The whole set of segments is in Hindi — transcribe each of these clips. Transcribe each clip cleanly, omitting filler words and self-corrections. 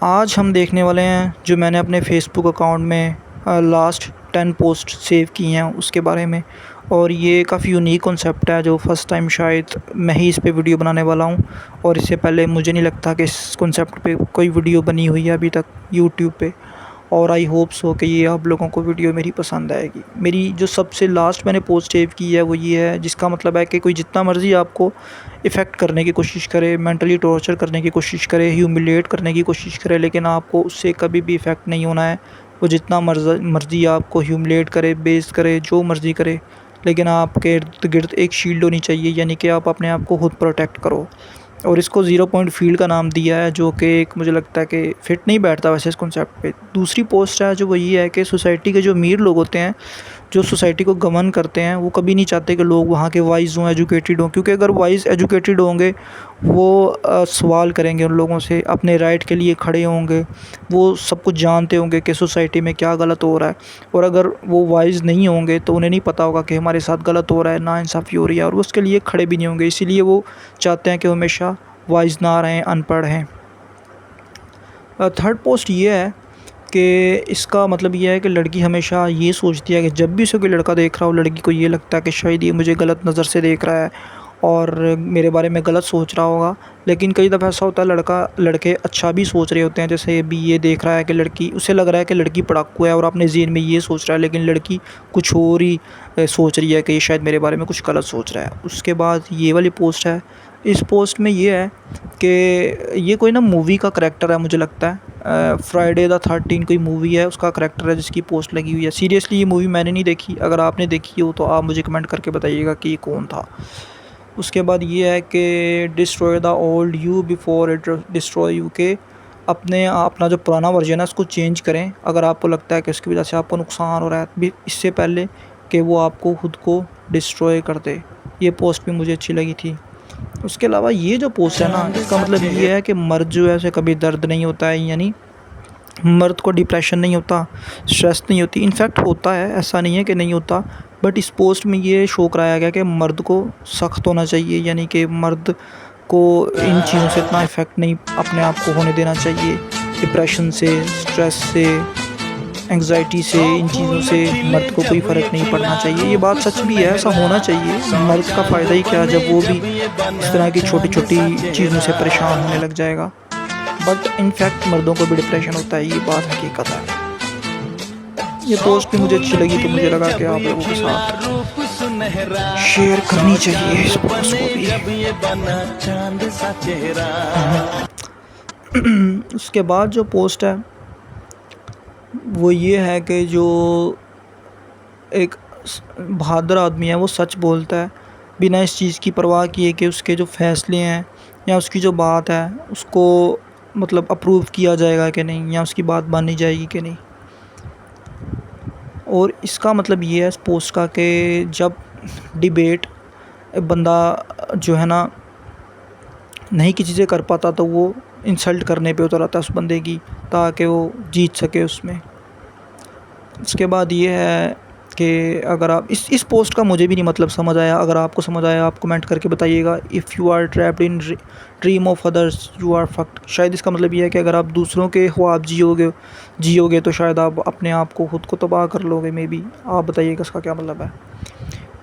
आज हम देखने वाले हैं जो मैंने अपने फेसबुक अकाउंट में लास्ट 10 पोस्ट सेव की हैं उसके बारे में। और ये काफ़ी यूनिक कॉन्सेप्ट है जो फ़र्स्ट टाइम शायद मैं ही इस पे वीडियो बनाने वाला हूँ। और इससे पहले मुझे नहीं लगता कि इस कॉन्सेप्ट पे कोई वीडियो बनी हुई है अभी तक यूट्यूब पे। और आई होप सो कि ये आप लोगों को वीडियो मेरी पसंद आएगी। मेरी जो सबसे लास्ट मैंने पोस्ट सेव की है वो ये है, जिसका मतलब है कि कोई जितना मर्ज़ी आपको इफ़ेक्ट करने की कोशिश करे, मेंटली टॉर्चर करने की कोशिश करे, ह्यूमिलेट करने की कोशिश करे, लेकिन आपको उससे कभी भी इफ़ेक्ट नहीं होना है। वो जितना मर्ज़ी आपको ह्यूमिलेट करे, बेइज़्ज़त करे, जो मर्ज़ी करे, लेकिन आपके इर्द गिर्द एक शील्ड होनी चाहिए, यानी कि आप अपने आप को खुद प्रोटेक्ट करो। और इसको 0 पॉइंट फील्ड का नाम दिया है, जो कि एक मुझे लगता है कि फ़िट नहीं बैठता वैसे इस कॉन्सेप्ट पे। दूसरी पोस्ट है जो वो ये है कि सोसाइटी के जो अमीर लोग होते हैं, जो सोसाइटी को गवर्न करते हैं, वो कभी नहीं चाहते कि लोग वहाँ के वाइज़ हों, एजुकेटेड हों, क्योंकि अगर वाइज़ एजुकेटेड होंगे वो सवाल करेंगे उन लोगों से, अपने राइट के लिए खड़े होंगे, वो सब कुछ जानते होंगे कि सोसाइटी में क्या गलत हो रहा है। और अगर वो वाइज़ नहीं होंगे तो उन्हें नहीं पता होगा कि हमारे साथ गलत हो रहा है, नाइंसाफ़ी हो रही है, और वो उसके लिए खड़े भी नहीं होंगे। इसीलिए वो चाहते हैं कि हमेशा वाइज़ ना रहें, अनपढ़ हैं। थर्ड पोस्ट ये है कि इसका मतलब ये है कि लड़की हमेशा ये सोचती है कि जब भी उसे कोई लड़का देख रहा हो, लड़की को ये लगता है कि शायद ये मुझे गलत नज़र से देख रहा है और मेरे बारे में गलत सोच रहा होगा। लेकिन कई दफ़ा ऐसा होता है लड़के अच्छा भी सोच रहे होते हैं। जैसे अभी ये देख रहा है कि लड़की, उसे लग रहा है कि लड़की पढ़ाकू है और अपने ज़हन में ये सोच रहा है, लेकिन लड़की कुछ और ही सोच रही है कि ये शायद मेरे बारे में कुछ गलत सोच रहा है। उसके बाद ये वाली पोस्ट है। इस पोस्ट में ये है कि ये कोई ना मूवी का करैक्टर है, मुझे लगता है फ्राइडे द 13 कोई मूवी है, उसका करैक्टर है जिसकी पोस्ट लगी हुई है। सीरियसली ये मूवी मैंने नहीं देखी, अगर आपने देखी हो तो आप मुझे कमेंट करके बताइएगा कि ये कौन था। उसके बाद ये है कि destroy the old you before it destroy you, के अपना जो पुराना वर्जन है उसको चेंज करें अगर आपको लगता है कि उसकी वजह से आपको नुकसान हो रहा है, इससे पहले कि वो आपको खुद को डिस्ट्रॉय कर दे। ये पोस्ट भी मुझे अच्छी लगी थी। उसके अलावा ये जो पोस्ट है ना, इसका मतलब ये है कि मर्द जो है उसे कभी दर्द नहीं होता है, यानी मर्द को डिप्रेशन नहीं होता, स्ट्रेस नहीं होती। इनफैक्ट होता है, ऐसा नहीं है कि नहीं होता, बट इस पोस्ट में ये शो कराया गया कि मर्द को सख्त होना चाहिए, यानी कि मर्द को इन चीज़ों से इतना इफ़ेक्ट नहीं अपने आप को होने देना चाहिए। डिप्रेशन से, स्ट्रेस से, एंग्जाइटी से, इन चीज़ों से मर्द को कोई फ़र्क नहीं पड़ना चाहिए। ये बात सच भी है, ऐसा होना चाहिए। मर्द का फ़ायदा ही क्या जब वो भी इस तरह की छोटी छोटी चीज़ों से परेशान होने लग जाएगा। बट इनफैक्ट मर्दों को भी डिप्रेशन होता है, ये बात हकीकत है। ये पोस्ट भी मुझे अच्छी लगी तो मुझे लगा कि आप लोगों के साथ शेयर करनी चाहिए इस पोस्ट को भी। उसके बाद जो पोस्ट है वो ये है कि जो एक बहादुर आदमी है वो सच बोलता है बिना इस चीज़ की परवाह किए कि उसके जो फ़ैसले हैं या उसकी जो बात है उसको मतलब अप्रूव किया जाएगा कि नहीं, या उसकी बात मानी जाएगी कि नहीं। और इसका मतलब ये है इस पोस्ट का कि जब डिबेट बंदा जो है ना नहीं किसी से कर पाता तो वो इंसल्ट करने पे उतर आता है उस बंदे की, ताकि वो जीत सके उसमें। उसके बाद ये है कि अगर आप इस पोस्ट का मुझे भी नहीं मतलब समझ आया, अगर आपको समझ आया आप कमेंट करके बताइएगा। If you are trapped in dream of others you are fucked, शायद इसका मतलब ये है कि अगर आप दूसरों के ख्वाब जियोगे तो शायद आप अपने आप को खुद को तबाह कर लोगे। मे बी आप बताइएगा इसका क्या मतलब है।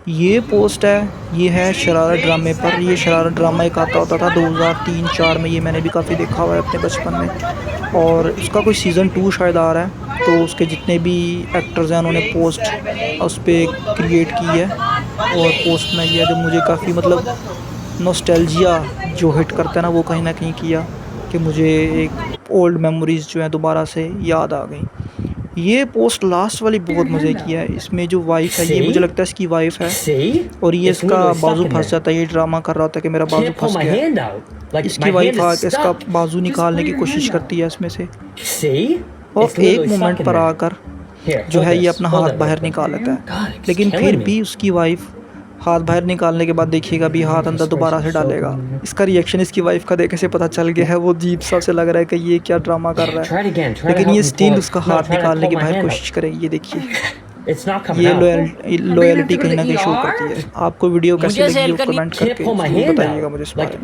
ये पोस्ट है, ये है शरारत ड्रामे पर। ये शरारत ड्रामा एक आता होता था 2003-4 में, ये मैंने भी काफ़ी देखा हुआ है अपने बचपन में। और उसका कोई सीज़न 2 शायद आ रहा है, तो उसके जितने भी एक्टर्स हैं उन्होंने पोस्ट उस पर क्रिएट की है। और पोस्ट में ये है जो मुझे काफ़ी मतलब नॉस्टैल्जिया जो हिट करता है ना, वो कहीं ना कहीं किया कि मुझे एक ओल्ड मेमोरीज़ जो है दोबारा से याद आ गई। ये पोस्ट लास्ट वाली बहुत मज़े की है। इसमें जो वाइफ़ है, ये मुझे लगता है इसकी वाइफ़ है, और ये इसका बाजू फंस जाता है। ये ड्रामा कर रहा होता है कि मेरा बाजू फंस गया। इसकी वाइफ़ आके इसका बाजू निकालने की कोशिश करती है इसमें से, और एक मोमेंट पर आकर जो है ये अपना हाथ बाहर निकाल लेता है। लेकिन फिर भी उसकी वाइफ़ हाथ बाहर निकालने के बाद देखिएगा भी हाथ अंदर दोबारा से डालेगा। इसका रिएक्शन इसकी वाइफ़ का देखे से पता चल गया है, वो अजीब सा से लग रहा है कि ये क्या ड्रामा कर रहा है, लेकिन ये स्टिल उसका हाथ निकालने की बाहर कोशिश करेगी। ये देखिए, ये लॉयल्टी कहीं ना कहीं शो करती है। आपको वीडियो कैसी लगी हो कमेंट करके ज़रूर बताइएगा मुझे इस बारे में।